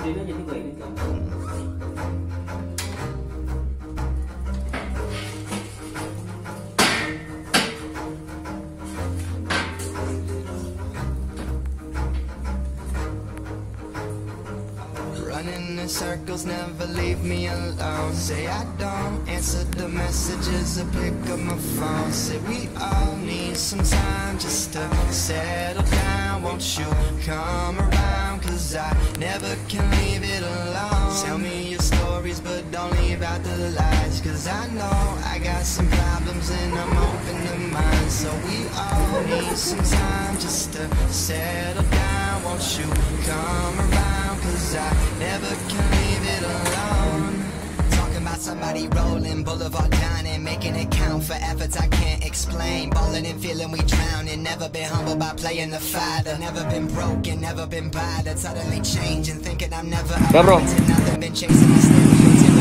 dia jadi gue ini gampang. Running in circles, never leave me alone. Say I don't answer the messages or pick up my phone. Say we all need some time just to settle down. Won't you come around, cause I never can leave it alone. Tell me your stories but don't leave out the lies, cause I know I got some problems and I'm open to mine. So we all need some time just to settle down. Won't you come around, cause I never can leave it alone. Talking about somebody rolling, boulevard dining, making it count for efforts I can't explain. Ballin' and feeling we drowning, never been humbled by playing the fighter. Never been broken, never been bothered, suddenly changing, thinking I'm never amazing. Nothing been chasing the stereotypical